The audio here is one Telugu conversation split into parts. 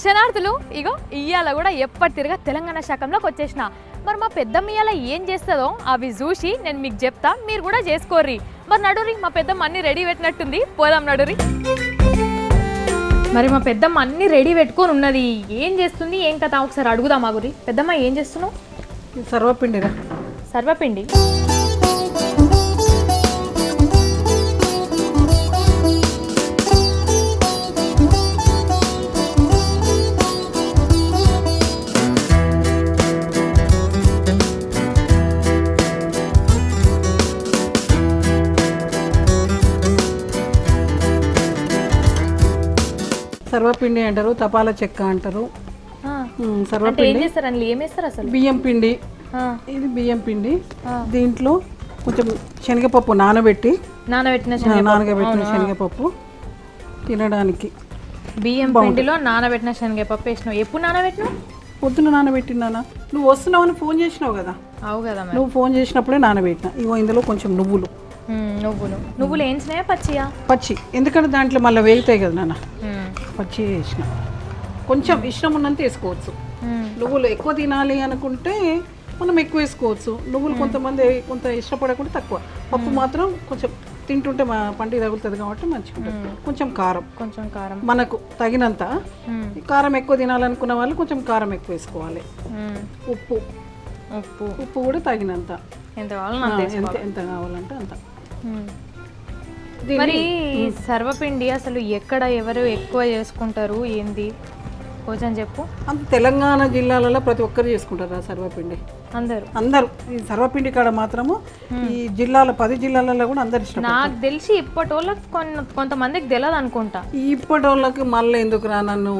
శనార్థులు ఇగో ఇయ్యాల కూడా ఎప్పటి తిరగా తెలంగాణ శాఖంలోకి వచ్చేసిన. మరి మా పెద్దమ్మ ఇయ్యాల ఏం చేస్తుందో అవి చూసి నేను మీకు చెప్తా, మీరు కూడా చేసుకోర్రి. మరి నడురి, మా పెద్దమ్మ అన్ని రెడీ పెట్టినట్టుంది, పోదాం నడురి. మరి మా పెద్దమ్మ అన్ని రెడీ పెట్టుకొని ఉన్నది, ఏం చేస్తుంది ఏం కథ ఒకసారి అడుగుదాం. మా గురి పెద్దమ్మ ఏం చేస్తున్నావు? సర్వపిండిరా. సర్వపిండి సర్వపిండి అంటారు, తపాలా చెక్క అంటారు. సర్వపిండి ఏమేస్తారు అసలు? బియ్యం పిండి. ఇది బియ్యం పిండి. దీంట్లో కొంచెం శనగపప్పు నానబెట్టిన శనగపప్పు తినడానికి. బియ్యం పిండిలో నానబెట్టిన శనగపప్పు వేసినావు. ఎప్పుడు నానబెట్టినావు? పొద్దున నానబెట్టినానా? నువ్వు వస్తున్నావని ఫోన్ చేసినావు కదా. అవు కదా, నువ్వు ఫోన్ చేసినప్పుడే నానబెట్టినా. ఇగో ఇందులో కొంచెం నువ్వులు వేయించినాయా పచ్చియా? పచ్చి, ఎందుకంటే దాంట్లో మళ్ళీ వేగుతాయి కదా నాన్న. పచ్చి వేసిన. కొంచెం ఇష్టం ఉన్నంత వేసుకోవచ్చు. నువ్వులు ఎక్కువ తినాలి అనుకుంటే మనం ఎక్కువ వేసుకోవచ్చు. నువ్వులు కొంతమంది కొంత ఇష్టపడకుండా తక్కువ. పప్పు మాత్రం కొంచెం తింటుంటే మా పండుగ తగులుతుంది కాబట్టి మంచిగా. కొంచెం కారం మనకు తగినంత. కారం ఎక్కువ తినాలనుకున్న వాళ్ళు కొంచెం కారం ఎక్కువ వేసుకోవాలి. ఉప్పు కూడా తగినంత, ఎంత కావాలంటే అంత. మరి సర్వపిండి అసలు ఎక్కడ ఎవరు ఎక్కువ చేసుకుంటారు ఏంది కొంచెం చెప్పు. అంత తెలంగాణ జిల్లాలలో ప్రతి ఒక్కరు చేసుకుంటారు ఆ సర్వపిండి. అందరూ ఈ సర్వపిండి కాడ మాత్రము ఈ జిల్లాలో 10 జిల్లాలలో కూడా అందరు ఇష్టం. నాకు తెలిసి ఇప్పటి వాళ్ళకి కొంతమందికి తెలియదు అనుకుంటా. ఇప్పటి వాళ్ళకి మళ్ళీ ఎందుకురా నన్ను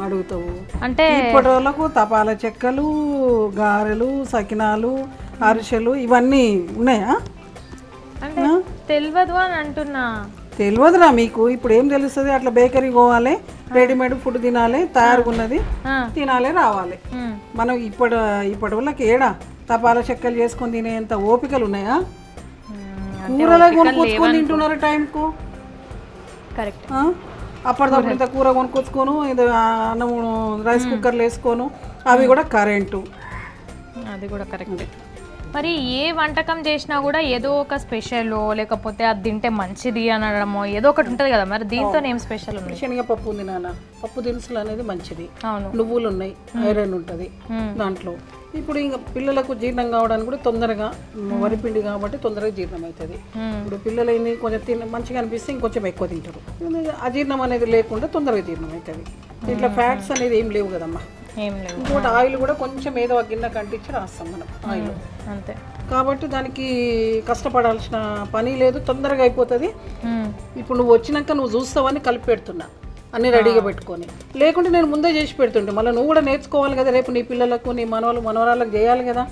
అడుగుతావు అంటే, ఇప్పటి వాళ్ళకు తపాలా చెక్కలు, గారెలు, సకినాలు, అరిసెలు ఇవన్నీ ఉన్నాయా? అంటే తెలియదు అని అంటున్నా. తెలియదురా మీకు. ఇప్పుడు ఏం తెలుస్తుంది? అట్లా బేకరీ పోవాలి, రెడీమేడ్ ఫుడ్ తినాలి, తయారుగా ఉన్నది తినాలి, రావాలి. మనం ఇప్పటి వాళ్ళకి ఏడా తపాలా చెక్కలు చేసుకొని తినేంత ఓపికలు ఉన్నాయా? కూరలో కొనుక్కొచ్చుకొని తింటున్నారు టైంకు. కరెక్ట్. అప్పటిదప్పుడు ఇంత కూర కొనుక్కొచ్చుకోను, ఇది అన్నం రైస్ కుక్కర్లు వేసుకోను, అవి కూడా కరెంటు. అది కూడా కరెక్ట్. మరి ఏ వంటకం చేసినా కూడా ఏదో ఒక స్పెషల్, లేకపోతే అది తింటే మంచిది అనడమో ఏదో ఒకటి ఉంటుంది కదా. మరి దీంతో ఏం స్పెషల్ ఉంది? శనగపప్పు ఉంది నాన్న. పప్పు దినుసులు అనేది మంచిది. అవును. నువ్వులు ఉన్నాయి, ఐరన్ ఉంటుంది దాంట్లో. ఇప్పుడు ఇంకా పిల్లలకు జీర్ణం కావడానికి కూడా తొందరగా, వరిపిండి కాబట్టి తొందరగా జీర్ణం అవుతుంది. ఇప్పుడు పిల్లలు కొంచెం మంచిగా అనిపిస్తే ఇంకొంచెం ఎక్కువ తింటారు. అజీర్ణం అనేది లేకుండా తొందరగా జీర్ణం అవుతుంది. దీంట్లో ఫ్యాట్స్ అనేది ఏం లేవు కదమ్మా. ఇంకోటి ఆయిల్ కూడా కొంచెం ఏదో గిన్నె కంటించి రాస్తాం మనం ఆయిల్, అంతే. కాబట్టి దానికి కష్టపడాల్సిన పని లేదు, తొందరగా అయిపోతుంది. ఇప్పుడు నువ్వు వచ్చినాక నువ్వు చూస్తావని కలిపి పెడుతున్నా అన్ని రెడీగా పెట్టుకొని. లేకుంటే నేను ముందే చేసి పెడుతుంటే మళ్ళీ నువ్వు కూడా నేర్చుకోవాలి కదా. రేపు నీ పిల్లలకు, నీ మనవరాలకు చేయాలి కదా.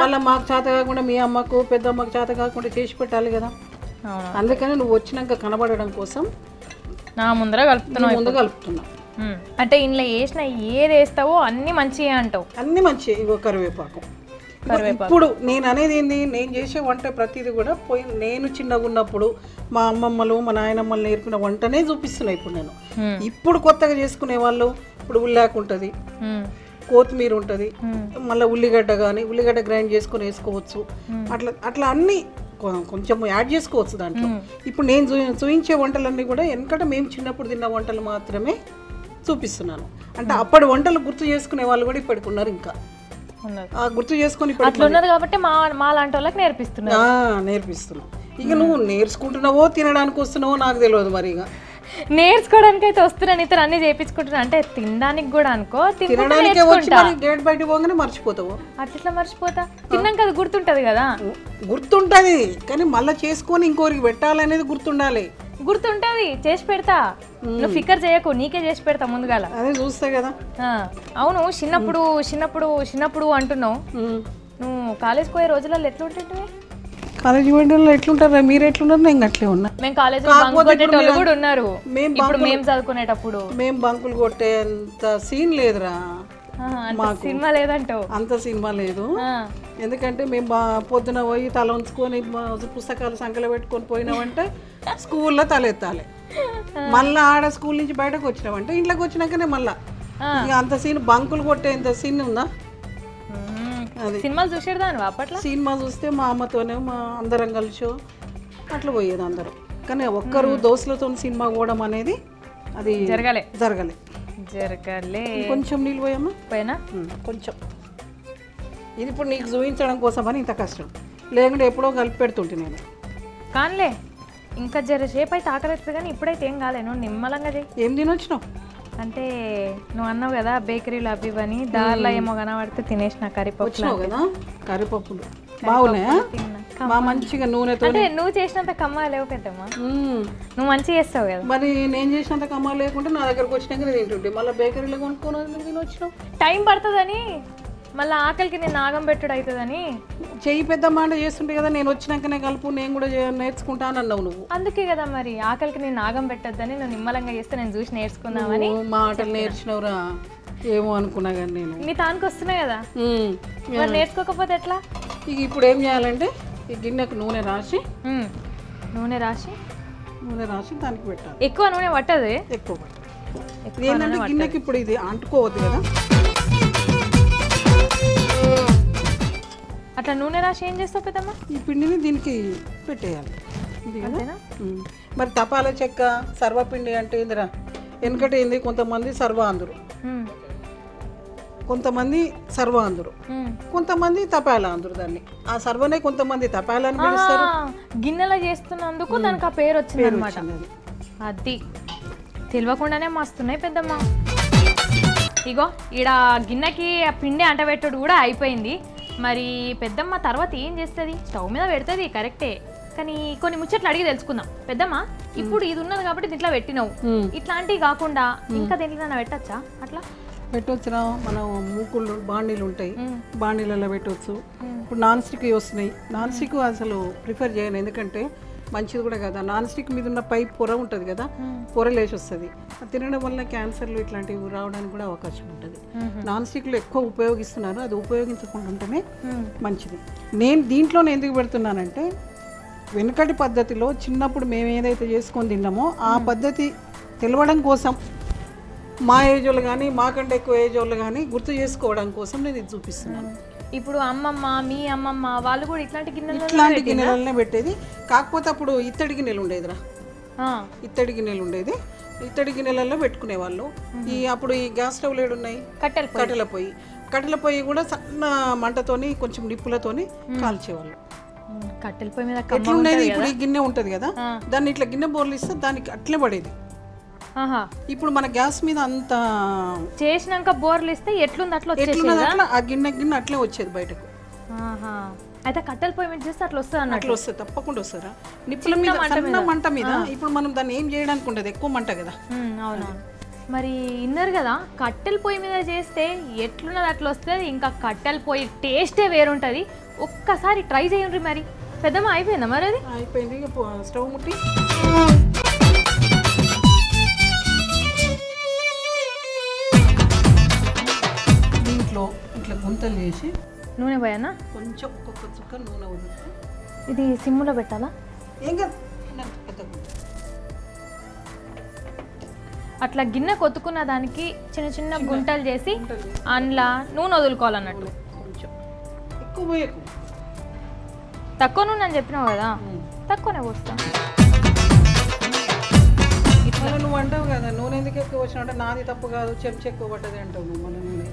మళ్ళీ మాకు చేత కాకుండా మీ అమ్మకు, పెద్ద అమ్మకు చేత కాకుండా చేసి పెట్టాలి కదా. అందుకని నువ్వు వచ్చినాక కనబడడం కోసం నా ముందర కలుపుతున్నా. అంటే ఇంట్లో వేసిన ఏది వేస్తావో అన్ని మంచిగా అంటావు. అన్ని మంచి. ఇగో కరివేపాకు. ఇప్పుడు నేను అనేది ఏంది, నేను చేసే వంట ప్రతిదీ కూడా నేను చిన్నగా ఉన్నప్పుడు మా అమ్మమ్మలు, మా నాయనమ్మలు నేర్పిన వంటనే చూపిస్తున్నాయి ఇప్పుడు నేను. ఇప్పుడు కొత్తగా చేసుకునే వాళ్ళు ఇప్పుడు ఉల్లాకు ఉంటుంది, కొత్తిమీర ఉంటుంది, మళ్ళీ ఉల్లిగడ్డ గ్రైండ్ చేసుకొని వేసుకోవచ్చు. అట్లా అన్ని కొంచెం యాడ్ చేసుకోవచ్చు దాంట్లో. ఇప్పుడు నేను చూపించే వంటలన్నీ కూడా ఎందుకంటే మేము చిన్నప్పుడు తిన్న వంటలు మాత్రమే చూపిస్తున్నాను. అంటే అప్పటి వంటలు గుర్తు చేసుకునే వాళ్ళు కూడా ఇప్పటికి ఉన్నారు. ఇంకా గుర్తు చేసుకొని కాబట్టి మా లాంటి వాళ్ళకి నేర్పిస్తున్నా. ఇక నువ్వు నేర్చుకుంటున్నావో తినడానికి వస్తున్నావో నాకు తెలియదు. మరి ఇక నేర్చుకోవడానికి అయితే వస్తున్నాను, ఇతర అన్ని చేయించుకుంటున్నా. అంటే తినడానికి కూడా అనుకో, తినడానికి గేట్ బయట పోగానే మర్చిపోతావు. అట్లా మర్చిపోతా, తిన్నాక అది గుర్తుంటది కదా. గుర్తుంటది, కానీ మళ్ళీ చేసుకొని ఇంకోరికి పెట్టాలనేది గుర్తుండాలి. గుర్తుంటది, చేసి పెడతా. నువ్వు ఫికర్ చేయకు, నీకే చేసి పెడతా ముందుగాల. అదే చూస్తా కదా. అవును, చిన్నప్పుడు అంటున్నావు. నువ్వు కాలేజ్కి పోయే రోజులలో ఎట్లుంటుంటే? కాలేజీ పోయేటోళ్ళు ఎట్లుంటారా? మీరు ఎట్లున్నారు? నేను అట్లే ఉన్నా. మేము కాలేజీలో బంక్ కొట్టేటోళ్ళు కూడా ఉన్నారు. మేము చదువుకునేటప్పుడు మేము బంకులు కొట్టేంత సీన్ లేదురా. సినిమా లేదంటావు? అంత సినిమా లేదు. ఎందుకంటే మేము పొద్దున పోయి తల ఉంచుకొని పుస్తకాలు సంఖ్యలో పెట్టుకొని పోయినామంటే స్కూల్లో తలెత్తాలి. మళ్ళీ ఆడ స్కూల్ నుంచి బయటకు వచ్చినామంటే ఇంట్లోకి వచ్చినాకనే మళ్ళీ ఇక అంత సీన్ బంకులు కొట్టేంత సీన్ ఉందా? అది సినిమాలు చూసేదాన్ని అప్పట్లో. సినిమా చూస్తే మా అమ్మతోనే మా అందరం కలిసి అట్లా పోయేది అందరం. కానీ ఒక్కరు దోస్తులతో సినిమా పోవడం అనేది అది జరగలే. కొంచెం నీళ్ళు పోయమ్మా పోయినా కొంచెం. ఇది ఇప్పుడు నీకు చూపించడం కోసం అని ఇంత కష్టం, లేకుంటే ఎప్పుడో కలిపి పెడుతుంటే నేను. కానిలే ఇంకా సేపు అయితే ఆకలిస్తుంది కానీ ఇప్పుడైతే ఏం కాలే. నువ్వు నిమ్మలంగా చేయి. ఏం తినొచ్చినావు? అంటే నువ్వు అన్నావు కదా బేకరీలు అవి ఇవని, దారిలో ఏమో కనబడితే తినేసిన కరిపప్పు వచ్చినావు కదా. కరిపప్పులు బాగున్నాయా? మా మంచిగా నూనెతో. అంటే నువ్వు చేసినంత కమ్మ లేవు పెద్దమ్మా, నువ్వు మంచిగా చేస్తావు కదా. మరి నేను చేసినంత కమ్మ లేకుంటే నా దగ్గరకు వచ్చినాక నేను తింటుంటే మళ్ళీ బేకరీలో కొనుక్కొని తినొచ్చినావు. టైం పడుతుందని, మళ్ళీ ఆకలికి నేను నాగం పెట్టుడు అవుతుందని. చెయ్యి పెద్ద మాట చేస్తుంటే కదా నేను వచ్చినాకనే కలుపు, నేను కూడా నేర్చుకుంటాను అన్నావు నువ్వు. అందుకే కదా మరి ఆకలికి నేను నాగం పెట్టొద్దని, నువ్వు నిమ్మలంగా చేస్తే నేను చూసి నేర్చుకుందామని. మాటలు నేర్చినవురా ఏమో అనుకున్నా కానీ నేను. నీ తానికి వస్తున్నాయి కదా, మరి నేర్చుకోకపోతే ఎట్లా? ఇక ఇప్పుడు ఏం చేయాలంటే ఈ గిన్నెకు నూనె రాసి దానికి పెట్టాలి. ఎక్కువ నూనె పట్టదు, ఎక్కువ పట్టదు. ఏంటంటే గిన్నెకి ఇప్పుడు ఇది అంటుకోవద్దు కదా. అట్లా నూనె రాసి ఏం చేస్తావు పెద్దమ్మ? ఈ పిండిని దీనికి పెట్టేయాలి. మరి తపాల చెక్క సర్వపిండి అంటే ఏందిరా? వెనకటి ఏంది, కొంతమంది సర్వాంధ్రు, కొంతమంది సర్వాంధ్రు, కొంతమంది తపాలాంధ్రు. దాన్ని ఆ సర్వనే కొంతమంది తపాలని పిలుస్తారు. గిన్నెలో చేస్తున్నందుకు దానికి ఆ పేరు వచ్చింది అనమాట. అది తెలియకుండానే మస్తున్నాయి పెద్దమ్మ. ఇగో ఈడ గిన్నెకి ఆ పిండి అంటబెట్టుడు కూడా అయిపోయింది. మరి పెద్దమ్మ తర్వాత ఏం చేస్తుంది? స్టవ్ మీద పెడుతుంది కరెక్టే, కానీ కొన్ని ముచ్చట్లు అడిగి తెలుసుకుందాం. పెద్దమ్మ ఇప్పుడు ఇది ఉన్నది కాబట్టి దీంట్లో పెట్టినావు, ఇట్లాంటివి కాకుండా ఇంకా దేంట్లో పెట్టచ్చా? అట్లా పెట్టవచ్చురా. మనం మూకుళ్ళు బాండీలు ఉంటాయి, బాండీలలో పెట్టవచ్చు. ఇప్పుడు నాన్ స్టిక్ వస్తున్నాయి. నాన్ స్టిక్ అసలు ప్రిఫర్ చేయను, ఎందుకంటే మంచిది కూడా కదా. నాన్ స్టిక్ మీద ఉన్న పైప్ పొర ఉంటుంది కదా, పొర లేచి వస్తుంది. తినడం వల్ల క్యాన్సర్లు ఇట్లాంటివి రావడానికి కూడా అవకాశం ఉంటుంది. నాన్ స్టిక్లు ఎక్కువ ఉపయోగిస్తున్నారు, అది ఉపయోగించకుండా ఉంటేనే మంచిది. నేను దీంట్లోనే ఎందుకు పెడుతున్నానంటే, వెనుకటి పద్ధతిలో చిన్నప్పుడు మేము ఏదైతే చేసుకొని తిన్నామో ఆ పద్ధతి తెలవడం కోసం, మా ఏజ్ వాళ్ళు కానీ మాకంటే ఎక్కువ ఏజ్ వాళ్ళు కానీ గుర్తు చేసుకోవడం కోసం నేను ఇది చూపిస్తున్నాను. ఇప్పుడు అమ్మమ్మ, మీ అమ్మమ్మ వాళ్ళు కూడా ఇట్లాంటి గిన్నెలనే పెట్టేది. కాకపోతే అప్పుడు ఇత్తడి గిన్నెలు ఉండేదిరా, ఇత్తడి గిన్నెలలో పెట్టుకునేవాళ్ళు. అప్పుడు ఈ గ్యాస్ స్టవ్లు ఏడున్నాయి, కట్టెల పొయ్యి కూడా సన్న మంటతోని కొంచెం నిప్పులతోని కాల్చేవాళ్ళు. కట్టెల పొయ్యి మీద ఎట్లుండేది? ఇప్పుడు ఈ గిన్నె ఉంటది కదా, దాన్ని ఇట్లా గిన్నె బోర్లిస్తే దానికి అట్లే పడేది. ఇప్పుడు మన గ్యాస్ మీద అంత చేసినాక బోర్లు ఇస్తే ఎట్లుంది అట్లా ఆ గిన్నె అట్లే వచ్చేది బయటకు. అయితే కట్టెల పొయ్యి మీద చేస్తే అట్లా వస్తుంది అన్నట్లు. వస్తుంది, తప్పకుండా వస్తారా. నిప్పుల మీద సన్న మంట మీద ఇప్పుడు మనం దాన్ని ఏం చేయడానికి ఉండదు, ఎక్కువ మంట కదా. అవునా? మరి ఇన్నారు కదా కట్టెల పొయ్యి మీద చేస్తే ఎట్లున్నది అట్లా వస్తుంది, ఇంకా కట్టెల పొయ్యి టేస్టే వేరుంటుంది. ఒక్కసారి ట్రై చేయండి. మరి పెద్దమ్మ అయిపోయిందా? మరి అది అయిపోయింది. స్టవ్ ముట్టి దీంట్లో ఇట్లా గుంతలు చేసి నూనె పోయానా? కొంచెం ఒక్కొక్క చుక్క నూనె వదిలితే. ఇది సిమ్ములో పెట్టాలా? ఏం కాదు. అట్లా గిన్నె కొత్తుకున్న దానికి చిన్న చిన్న గుంటలు చేసి అందులో నూనె వదులుకోవాలన్నట్టు. కొంచెం ఎక్కువ పోయకు, తక్కువ నూనె అని చెప్పినావు కదా, తక్కువనే పోస్తా. ఇట్లా నువ్వు అంటావు కదా నూనె ఎందుకు ఎక్కువ వచ్చినా అంటే నాది తప్పు కాదు, చెంచా ఎక్కువ పడ్డది అంటావు నువ్వు. మన నూనె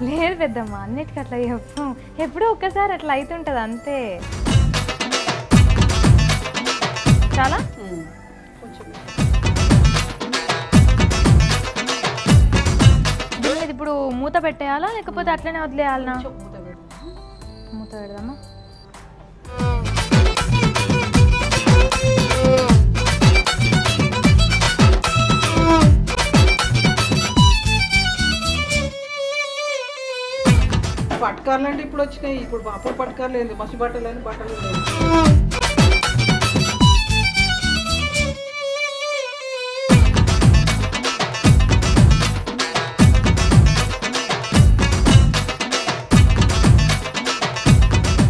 లేదు పెద్దమ్మ, అన్నిటికీ అట్లా చెప్పాం. ఎప్పుడో ఒక్కసారి అట్లా అవుతుంటుంది అంతే. చాలా ఇప్పుడు మూత పెట్టేయాలా లేకపోతే అట్లనే వదిలేయాలనా? మూత పెడదామా? పట్కార్లు అంటే ఇప్పుడు వచ్చినాయి. ఇప్పుడు అప్పుడు పట్కార్లు ఏంది, మసి బట్టలు అని బట్టలు లేదు.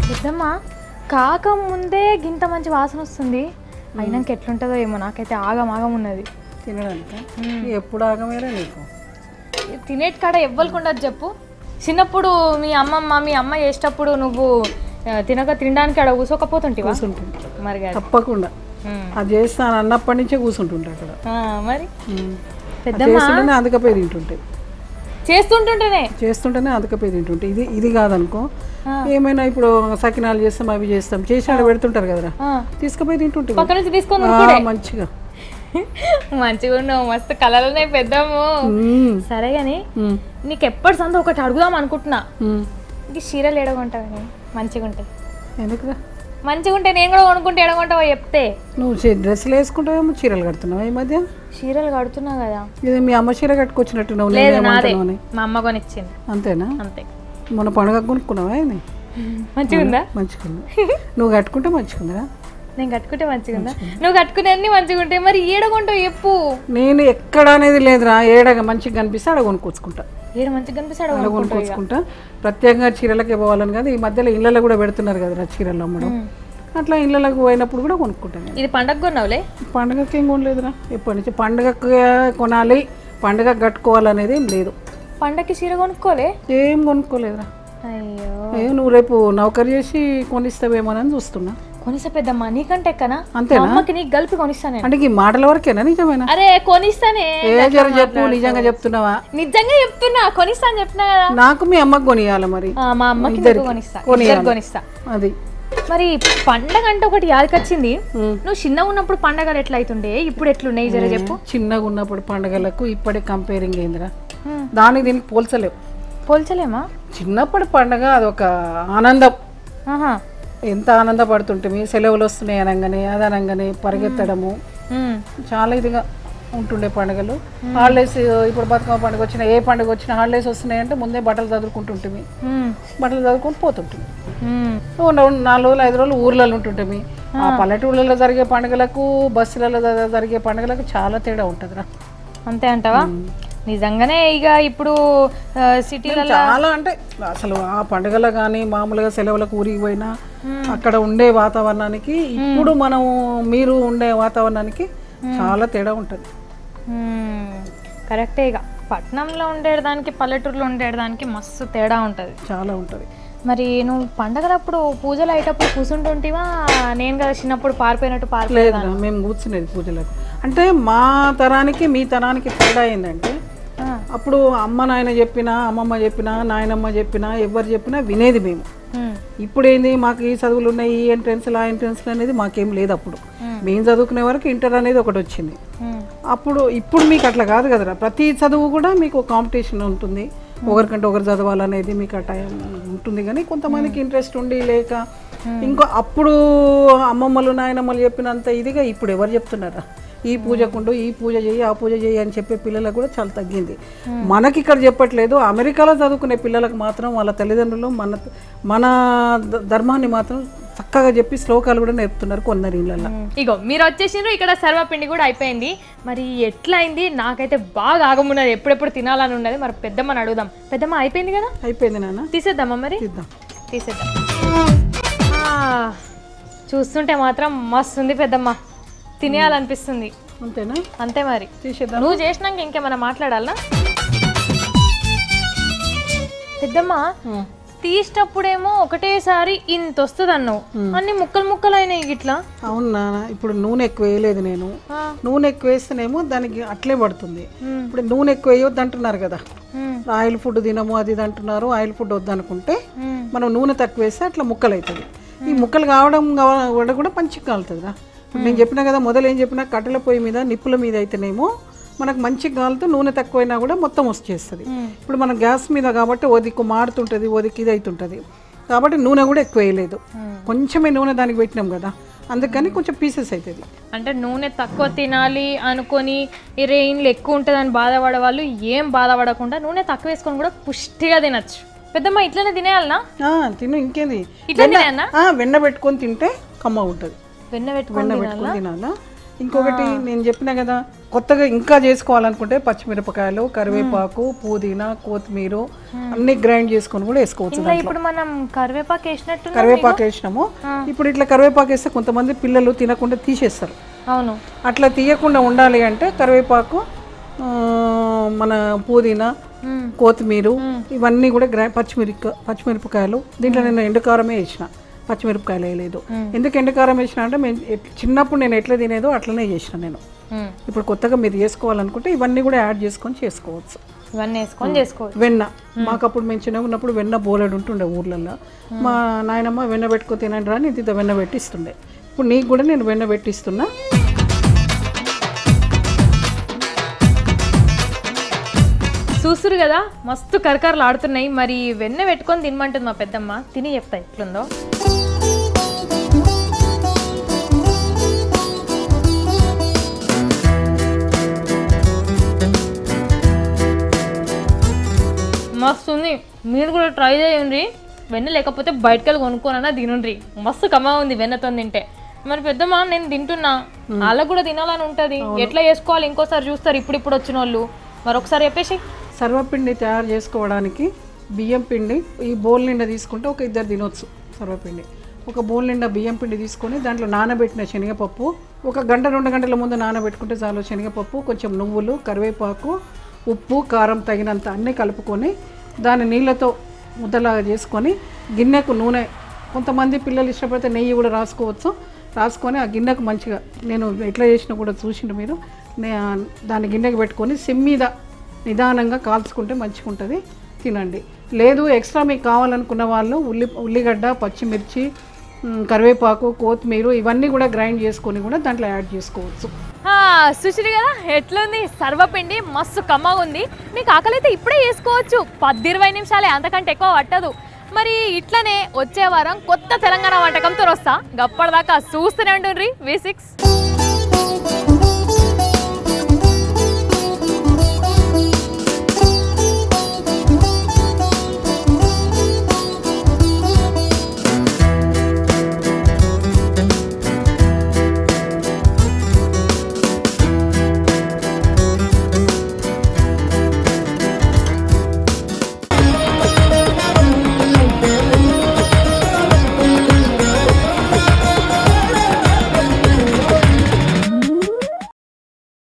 పెద్దమ్మ కాక ముందే గింత మంచి వాసన వస్తుంది, అయినాక ఎట్లుంటుందో ఏమో. నాకైతే ఆగం ఉన్నది తినడానికి. ఎప్పుడు ఆగమేరా నీకు? తినేటి కాడ ఎవ్వకుండా చెప్పు. చిన్నప్పుడు మీ అమ్మ చేసేటప్పుడు నువ్వు తినడానికి ఆడ కూసోకపోతుంటివా? మరి తప్పకుండా అది చేస్తాను అన్నప్పటి నుంచే కూర్చుంటుంటా అక్కడ. మరి పెద్దమ్మ అందుకపోయి తింటుంటే చేస్తుంటేనే అందుకపోయి తింటుంటే ఇది కాదనుకో, ఏమైనా ఇప్పుడు సకినాలు చేస్తాం అవి చేస్తాం చేసి ఆడ పెడుతుంటారు కదరా, తీసుకుపోయి తింటుంటే మంచిగా మంచిగా ఉన్నావు, మస్తు కలర్లోనే పెద్దాము. సరే గాని నీకు ఎప్పటి సందో ఒకటి అడుగుదాం అనుకుంటున్నా, ఇంక చీరలు ఎడగొంటావని మంచిగా ఉంటాయి. ఎందుకురా మంచిగా ఉంటాయి, నేను కూడా కొనుక్కుంటే ఎడగొంటావా చెప్తే. నువ్వు డ్రెస్సులు వేసుకుంటావేమో చీరలు కడుతున్నావు ఈ మధ్య. చీరలు కడుతున్నా కదా. ఇది మీ అమ్మ చీర కట్టుకొచ్చినట్టున్నావు. మా అమ్మ కొనిచ్చింది. అంతేనా? అంతే. మన పండుగ కొనుక్కున్నావా? మంచిగా ఉందా? మంచిగా ఉంది. నువ్వు కట్టుకుంటే మంచిగా. నేను కట్టుకుంటే మంచిగా ఉందా? నువ్వు కట్టుకునే అన్ని మంచిగా ఉంటాయి, మరి ఏడగొంటావు చెప్పు. నేను ఎక్కడ అనేది లేదురా, ఏడగా మంచిగా కనిపిస్తే అక్కడ కొనుక్కొచ్చుకుంటా. ఏడ మంచిగా కనిపిస్తే అక్కడ కొనుక్కొచ్చుకుంటా. ప్రత్యేకంగా చీరలకే పోవాలని కాదు, ఈ మధ్యలో ఇళ్ళలో కూడా పెడుతున్నారు కదరా చీరలు అమ్మడం, అట్లా ఇళ్ళకి పోయినప్పుడు కూడా కొనుక్కుంటాను. ఇది పండగ కొన్నావులే? పండగకి ఏం కొనలేదురా, ఎప్పటి నుంచి పండగకి కొనాలి పండగ కట్టుకోవాలనేది ఏం లేదు. పండగకి చీర కొనుక్కోలే? ఏం కొనుక్కోలేదురా. అయ్యో, నువ్వు రేపు నౌకరీ చేసి కొనిస్తావేమోనని చూస్తున్నా. కొనిస్తా పెద్దమ్మా, నీకంటే ఎక్కనా? అంతేనా? అమ్మకి నీకు కలిపి కొనిస్తాను. అంటే ఈ మాటల వరకేనా నిజమేనా? అరే కొనిస్తానే. చెప్పు, నిజంగా చెప్తున్నావా? నిజంగా చెప్తున్నా, కొనిస్తా అని చెప్పినా కదా. నాకు మీ అమ్మకి కొనియాలి, మరి మా అమ్మకి కొనిస్తా. అది మరి పండగ అంటే ఒకటి యాదకొచ్చింది. నువ్వు చిన్నగా ఉన్నప్పుడు పండగలు ఎట్లా అవుతుండే, ఇప్పుడు ఎట్లున్నాయి జర చెప్పు. చిన్నగా ఉన్నప్పుడు పండగలకు ఇప్పటి కంపేరింగ్ ఏందిరా, దానికి దీనికి పోల్చలేమా? చిన్నప్పటి పండగ అదొక ఆనందం. ఎంత ఆనందపడుతుంటే సెలవులు వస్తున్నాయి అనగానే అది అనగానే పరిగెత్తడము, చాలా ఇదిగా ఉంటుండే పండుగలు. హాలిడేస్ ఇప్పుడు బతుకమ్మ పండుగ వచ్చినా ఏ పండుగ వచ్చినా హాలిడేస్ వస్తున్నాయంటే ముందే బట్టలు చదువుకుంటుంటే బట్టలు చదువుకొని పోతుంటే 4 రోజులు 5 రోజులు ఊర్లలో ఉంటుంటే. ఆ పల్లెటూళ్ళలో జరిగే పండుగలకు బస్సులలో జరిగే పండుగలకు చాలా తేడా ఉంటుందిరా. అంతే అంటావా? నిజంగానే ఇక ఇప్పుడు సిటీలో చాలా అంటే అసలు ఆ పండుగలు కానీ మామూలుగా సెలవులకు ఊరికి పోయినా అక్కడ ఉండే వాతావరణానికి ఇప్పుడు మీరు ఉండే వాతావరణానికి చాలా తేడా ఉంటుంది. కరెక్టే. ఇక పట్టణంలో ఉండేదానికి పల్లెటూరులో ఉండేదానికి మస్తు తేడా ఉంటుంది, చాలా ఉంటుంది. మరి నువ్వు పండగలప్పుడు పూజలు అయ్యేటప్పుడు కూర్చుంటుంటివా? నేను కదా చిన్నప్పుడు పారిపోయినట్టు లేదు, మేము కూర్చునేది పూజలకు. అంటే మా తరానికి మీ తరానికి తేడా ఏంటంటే, అప్పుడు అమ్మ నాయన చెప్పినా అమ్మమ్మ చెప్పినా నాయనమ్మ చెప్పినా ఎవరు చెప్పినా వినేది మేము. ఇప్పుడు ఏంది, మాకు ఈ చదువులు ఉన్నాయి, ఈ ఎంట్రన్స్లు ఆ ఎంట్రన్స్లు అనేది మాకేం లేదు. అప్పుడు మేము చదువుకునే వరకు ఇంటర్ అనేది ఒకటి వచ్చింది. ఇప్పుడు మీకు అట్లా కాదు కదరా, ప్రతి చదువు కూడా మీకు కాంపిటీషన్ ఉంటుంది, ఒకరికంటే ఒకరు చదవాలనేది మీకు ఆ టైం ఉంటుంది. కానీ కొంతమందికి ఇంట్రెస్ట్ ఉండి లేక ఇంకో అప్పుడు అమ్మమ్మలు నాయనమ్మలు చెప్పినంత ఇదిగా ఇప్పుడు ఎవరు చెప్తున్నారా? ఈ పూజకుండు, ఈ పూజ చేయి, ఆ పూజ చేయి అని చెప్పే పిల్లలకు కూడా చాలా తగ్గింది. మనకి ఇక్కడ చెప్పట్లేదు, అమెరికాలో చదువుకునే పిల్లలకు మాత్రం వాళ్ళ తల్లిదండ్రులు మన ధర్మాన్ని మాత్రం చక్కగా చెప్పి శ్లోకాలు కూడా నేర్పుతున్నారు కొందరు ఇళ్ళల్లో. ఇగో మీరు వచ్చేసిండ్రు, ఇక్కడ సర్వపిండి కూడా అయిపోయింది. మరి ఎట్లా అయింది? నాకైతే బాగా ఆగమున్నది, ఎప్పుడెప్పుడు తినాలని ఉన్నది. మరి పెద్దమ్మని అడుగుదాం. పెద్దమ్మ అయిపోయింది కదా? అయిపోయింది నాన్న. తీసేద్దామా? మరి తీసేద్దాం. చూస్తుంటే మాత్రం మస్తు ఉంది పెద్దమ్మ, తినేయాలనిపిస్తుంది. అంతేనా? అంతే. మరి తీసేద్దాం. నువ్వు చేసినాక ఇంకేమైనా మాట్లాడాలనా? పెద్దమ్మ తీసేటప్పుడేమో ఒకటేసారి ఇంత వస్తుంది అన్నావు, అన్ని ముక్కలు ముక్కలు అయినాయి ఇట్లా. అవునా? ఇప్పుడు నూనె ఎక్కువ వేయలేదు నేను. నూనె ఎక్కువ వేస్తేనేమో దానికి అట్లే పడుతుంది. ఇప్పుడు నూనె ఎక్కువ వేయొద్దు అంటున్నారు కదా, ఆయిల్ ఫుడ్ తినము అది ఇది అంటున్నారు. ఆయిల్ ఫుడ్ వద్దనుకుంటే మనం నూనె తక్కువ వేస్తే అట్లా ముక్కలు అవుతుంది. ఈ ముక్కలు కావడం కూడా మంచిగా కాలుతుందిరా. నేను చెప్పినా కదా, మొదలు ఏం చెప్పినా, కట్టెల పొయ్యి మీద నిప్పుల మీద అయితేనేమో మనకు మంచి గాలితో నూనె తక్కువైనా కూడా మొత్తం వచ్చేస్తుంది. ఇప్పుడు మన గ్యాస్ మీద కాబట్టి ఒదిక్కు మాడుతుంటుంది, ఒదిక్కి ఇది అవుతుంటుంది కాబట్టి నూనె కూడా ఎక్కువ వేయలేదు, కొంచెమే నూనె దానికి పెట్టినాం కదా, అందుకని కొంచెం పీసెస్ అవుతుంది. అంటే నూనె తక్కువ తినాలి అనుకొని ఈ రెయిన్లు ఎక్కువ ఉంటుంది అని బాధపడే వాళ్ళు ఏం బాధపడకుండా నూనె తక్కువ వేసుకొని కూడా పుష్టిగా తినచ్చు. పెద్దమ్మ ఇట్లనే తినేయాలనా? తిను, ఇంకేంది, వెన్న పెట్టుకొని తింటే కమ్మ ఉంటుంది. వెన్న పెట్టుకొని తినాలా? ఇంకొకటి నేను చెప్పినా కదా, కొత్తగా ఇంకా చేసుకోవాలనుకుంటే పచ్చిమిరపకాయలు, కరివేపాకు, పుదీనా, కొత్తిమీర అన్ని గ్రైండ్ చేసుకొని కూడా వేసుకోవచ్చు. ఇప్పుడు మనం కరివేపాకు వేసినాము. ఇప్పుడు ఇట్లా కరివేపాకు వేస్తే కొంతమంది పిల్లలు తినకుండా తీసేస్తారు. అవును, అట్లా తీయకుండా ఉండాలి అంటే కరివేపాకు, మన పుదీనా, కొత్తిమీర ఇవన్నీ కూడా పచ్చిమిరపకాయలు దీంట్లో నేను ఎండుకారమే వేసిన, పచ్చిమిరపకాయలు వేయలేదు. ఎందుకు ఎండుకారం వేసిన అంటే మేము చిన్నప్పుడు నేను ఎట్లా తినేదో అట్లనే చేసిన నేను. ఇప్పుడు కొత్తగా మీరు చేసుకోవాలనుకుంటే ఇవన్నీ కూడా యాడ్ చేసుకొని చేసుకోవచ్చు. ఇవన్నీ వేసుకొని చేసుకోవచ్చు. వెన్న మాకు అప్పుడు మేము చిన్నగా ఉన్నప్పుడు వెన్న బోలెడు ఉంటుండే ఊర్లలో. మా నాయనమ్మ వెన్న పెట్టుకో తినండి రా, ఇంత వెన్న పెట్టిస్తుండే. ఇప్పుడు నీకు కూడా నేను వెన్న పెట్టిస్తున్నా. చూస్తురు కదా మస్తు కరకరలు ఆడుతున్నాయి. మరి వెన్న పెట్టుకొని తినమంటుంది మా పెద్దమ్మ, తిని చెప్తా ఎట్లుందో. మస్తు ఉంది, మీరు కూడా ట్రై చేయండి. వెన్న లేకపోతే బయటకు వెళ్ళి కొనుక్కోనన్నా తినండి, మస్తు కమ్మా ఉంది వెన్నతో తింటే. మరి పెద్దమ్మ నేను తింటున్నా, వాళ్ళకు కూడా తినాలని ఉంటుంది. ఎట్లా చేసుకోవాలి ఇంకోసారి చూస్తారు ఇప్పుడు వచ్చిన వాళ్ళు. మరి ఒకసారి చెప్పేసి. సర్వపిండి తయారు చేసుకోవడానికి బియ్యం పిండి ఈ బౌల్ నిండా తీసుకుంటే ఒక ఇద్దరు తినొచ్చు. సర్వపిండి ఒక బౌల్ నిండా బియ్యం పిండి తీసుకొని దాంట్లో నానబెట్టిన శనగపప్పు, ఒక గంట 2 గంటల ముందు నానబెట్టుకుంటే చాలు. శనగపప్పు, కొంచెం నువ్వులు, కరివేపాకు, ఉప్పు, కారం తగినంత అన్నీ కలుపుకొని దాన్ని నీళ్ళతో ముద్దలాగా చేసుకొని గిన్నెకు నూనె, కొంతమంది పిల్లలు ఇష్టపడితే నెయ్యి కూడా రాసుకొని ఆ గిన్నెకు మంచిగా, నేను ఎట్లా చేసినా కూడా చూసిండు మీరు, దాన్ని గిన్నెకి పెట్టుకొని సిమ్ మీద నిదానంగా కాల్చుకుంటే మంచిగా ఉంటుంది, తినండి. లేదు ఎక్స్ట్రా మీకు కావాలనుకున్న వాళ్ళు ఉల్లిగడ్డ, పచ్చిమిర్చి, కరివేపాకు, కొత్తిమీర ఇవన్నీ కూడా గ్రైండ్ చేసుకొని కూడా దాంట్లో యాడ్ చేసుకోవచ్చు. సుశ్రీ కదా ఎట్లుంది సర్వపిండి, మస్తు కమ్మగా ఉంది. మీకు ఆకలి అయితే ఇప్పుడే చేసుకోవచ్చు, 10-20 నిమిషాలే, అంతకంటే ఎక్కువ పట్టదు. మరి ఇట్లనే వచ్చే వారం కొత్త తెలంగాణ వంటకంతో వస్తా. గప్పటిదాకా చూస్తూనే ఉంటుండ్రి V6.